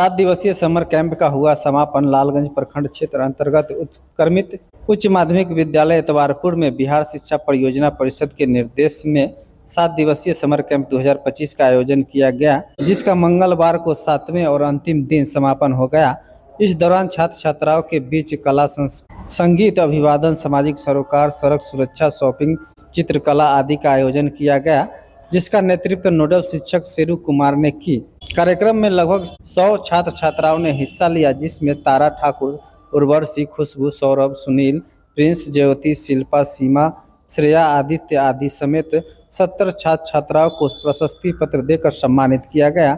7 दिवसीय summer camp का हुआ समापन। लालगंज प्रखंड क्षेत्र अंतर्गत उत्क्रमित उच्च माध्यमिक विद्यालय इतवारपुर में बिहार शिक्षा परियोजना परिषद के निर्देश में 7 दिवसीय समर कैंप 2025 का आयोजन किया गया, जिसका मंगलवार को 7वें और अंतिम दिन समापन हो गया। इस दौरान छात्र छात्राओं के बीच कला, संगीत, अभिवादन, सामाजिक सरोकार, सड़क सुरक्षा, शॉपिंग, चित्रकला आदि का आयोजन किया गया, जिसका नेतृत्व नोडल शिक्षक शेरू कुमार ने की। कार्यक्रम में लगभग 100 छात्र छात्राओं ने हिस्सा लिया, जिसमें तारा ठाकुर, उर्वशी, खुशबू, सौरभ, सुनील, प्रिंस, ज्योति, शिल्पा, सीमा, श्रेया, आदित्य आदि समेत 70 छात्र छात्राओं को प्रशस्ति पत्र देकर सम्मानित किया गया।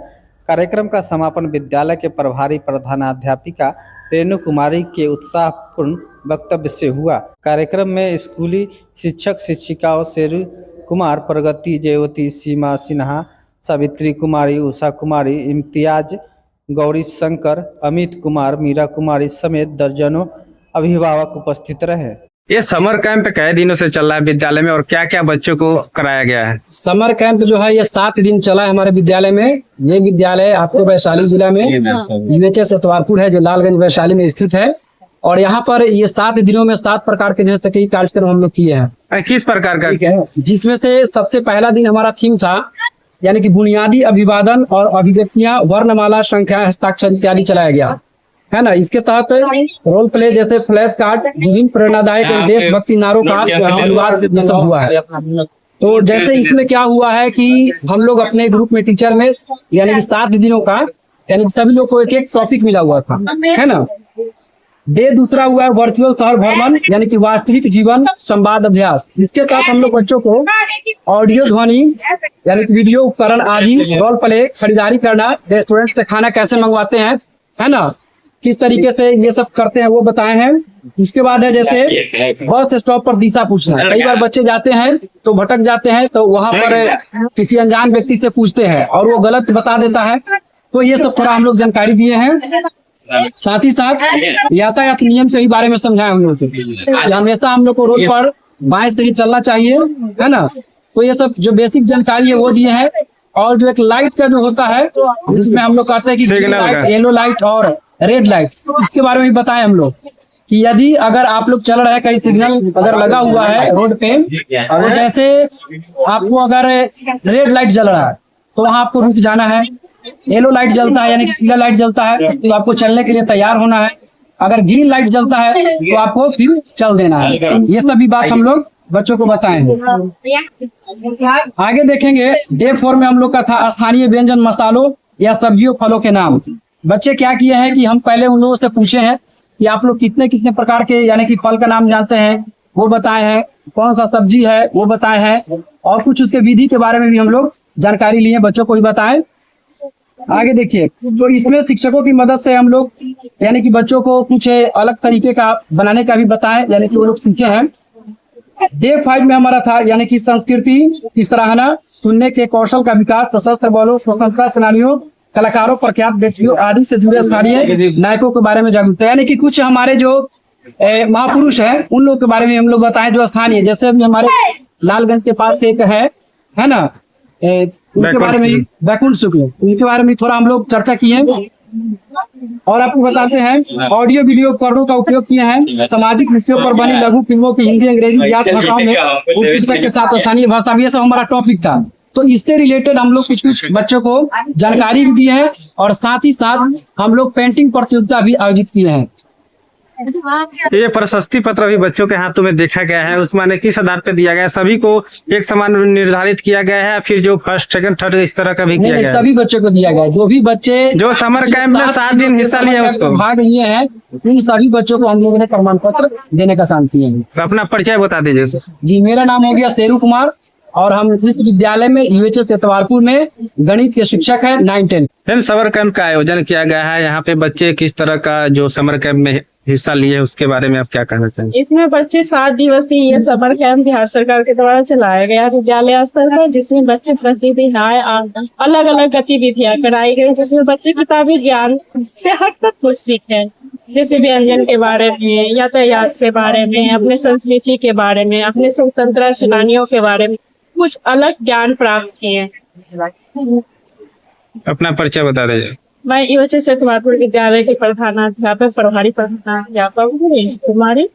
कार्यक्रम का समापन विद्यालय के प्रभारी प्रधानाध्यापिका रेणु कुमारी के उत्साहपूर्ण वक्तव्य से हुआ। कार्यक्रम में स्कूली शिक्षक शिक्षिकाओं शेरू कुमार, प्रगति, ज्योति, सीमा सिन्हा, सावित्री कुमारी, उषा कुमारी, इम्तियाज, गौरी शंकर, अमित कुमार, मीरा कुमारी समेत दर्जनों अभिभावक उपस्थित रहे। ये समर कैंप कई दिनों से चल रहा है विद्यालय में और क्या क्या बच्चों को कराया गया है? समर कैंप जो है ये 7 दिन चला है हमारे विद्यालय में। ये विद्यालय आपको वैशाली जिला में UHS इतवारपुर है, जो लालगंज वैशाली में स्थित है। और यहाँ पर ये 7 दिनों में 7 प्रकार के जैसे कई कार्यक्रम हम लोग किए हैं। किस प्रकार का? जिसमें से सबसे पहला दिन हमारा थीम था, यानी कि बुनियादी अभिवादन और अभिव्यक्तियां, वर्णमाला, संख्या, हस्ताक्षर इत्यादि चलाया गया है ना। इसके तहत रोल प्ले जैसे फ्लैश कार्ड, विभिन्न प्रेरणादायक और देशभक्ति नारों का अनुवाद ये सब हुआ है। तो जैसे इसमें क्या हुआ है कि हम लोग अपने ग्रुप में टीचर में यानी कि 7 दिनों का यानी कि सभी लोग को एक एक टॉपिक मिला हुआ था, है ना। डे दूसरा हुआ है वर्चुअल शहर भ्रमण, यानी कि वास्तविक जीवन संवाद अभ्यास। इसके तहत हम लोग बच्चों को ऑडियो, ध्वनि यानी कि वीडियो उपकरण आदि, रोल प्ले, खरीदारी करना, रेस्टोरेंट से खाना कैसे मंगवाते हैं, है ना, किस तरीके से ये सब करते हैं वो बताए हैं। इसके बाद है जैसे बस स्टॉप पर दिशा पूछना। कई बार बच्चे जाते हैं तो भटक जाते हैं, तो वहां पर किसी अनजान व्यक्ति से पूछते हैं और वो गलत बता देता है। तो ये सब थोड़ा हम लोग जानकारी दिए हैं। साथ ही साथ यातायात नियम के बारे में समझाए हम लोग कि हमेशा हम लोग को रोड पर बाएं से ही चलना चाहिए, है ना। तो ये सब जो बेसिक जानकारी है वो दिए हैं। और जो एक लाइट का जो होता है, जिसमें हम लोग कहते हैं कि येलो लाइट और रेड लाइट, इसके बारे में भी बताएं हम लोग कि यदि अगर आप लोग चल रहे हैं, कहीं सिग्नल अगर लगा हुआ है रोड पे, और जैसे आपको अगर रेड लाइट जल रहा है तो वहां आपको रुक जाना है। येलो लाइट जलता है यानी कि पीला लाइट जलता है तो आपको चलने के लिए तैयार होना है। अगर ग्रीन लाइट जलता है तो आपको फिर चल देना है। ये सभी बात हम लोग बच्चों को बताएंगे। आगे देखेंगे डे 4 में हम लोग का था स्थानीय व्यंजन, मसालों या सब्जियों, फलों के नाम। बच्चे क्या किए हैं कि हम पहले उन लोगों से पूछे हैं कि आप लोग कितने कितने प्रकार के यानी कि फल का नाम जानते हैं, वो बताए हैं। कौन सा सब्जी है वो बताए हैं। और कुछ उसके विधि के बारे में भी हम लोग जानकारी लिए, बच्चों को भी बताएं। आगे देखिए, तो इसमें शिक्षकों की मदद से हम लोग यानी कि बच्चों को कुछ अलग तरीके का बनाने का भी बताएं, यानी कि वो लोग सीखे हैं। डे 5 में हमारा था यानी कि संस्कृति की सराहना, सुनने के कौशल का विकास, सशस्त्र बलों, स्वतंत्रता सेनानियों, कलाकारों, प्रख्यात व्यक्तियों आदि से जुड़े स्थानीय नायकों के बारे में जागरूकता, यानी कि कुछ हमारे जो महापुरुष हैं उन लोगों के बारे में हम लोग बताएं जो स्थानीय, जैसे अभी हमारे लालगंज के पास एक है ना, उनके बारे में वैकुंठ शुक्ल, उनके बारे में थोड़ा हम लोग चर्चा किए। और आपको बताते हैं ऑडियो वीडियो उपकरणों का उपयोग किए हैं। सामाजिक विषयों पर बनी लघु फिल्मों की हिंदी, अंग्रेजी, ज्ञात भाषाओं में पुस्तक के साथ स्थानीय भाषा, ये सब हमारा टॉपिक था। तो इससे रिलेटेड हम लोग कुछ बच्चों को जानकारी भी दी है। और साथ ही साथ हम लोग पेंटिंग प्रतियोगिता भी आयोजित किए हैं। ये प्रशस्ति पत्र भी बच्चों के हाथों में देखा गया है, उसमें किस आधार पे दिया गया है? सभी को एक समान निर्धारित किया गया है, फिर जो फर्स्ट, सेकंड, थर्ड इस तरह का भी किया गया है? सभी बच्चों को दिया गया है। जो भी बच्चे जो समर कैंप में 7 दिन हिस्सा लिए उसको भाग लिए हैं, उन सभी बच्चों को हम लोगों ने प्रमाण पत्र देने का काम किया है। अपना परिचय बता दीजिए। जी, मेरा नाम हो गया शेरू कुमार और हम इस विद्यालय में UHS इतवारपुर में गणित के शिक्षक हैं 9-10। समर कैंप का आयोजन किया गया है, यहाँ पे बच्चे किस तरह का जो समर कैंप में हिस्सा लिए उसके बारे में आप क्या कहना चाहेंगे? इसमें बच्चे 7 दिवसीय ये समर कैंप बिहार सरकार के द्वारा चलाया गया विद्यालय स्तर पर, जिसमें बच्चे प्रतिदिन आए, अलग अलग गतिविधियां कराई गई, जिसमें बच्चे किताबी ज्ञान से हटकर कुछ सीखे, जैसे व्यंजन के बारे में, यातायात के बारे में, अपने संस्कृति के बारे में, अपने स्वतंत्रता सेनानियों के बारे में कुछ अलग ज्ञान प्राप्त किए। अपना परिचय बता दीजिए। मैं यूएसए से कुमारपुर विद्यालय के प्रधानाध्यापक प्रभारी प्रधानाध्यापक हूँ कुमारी।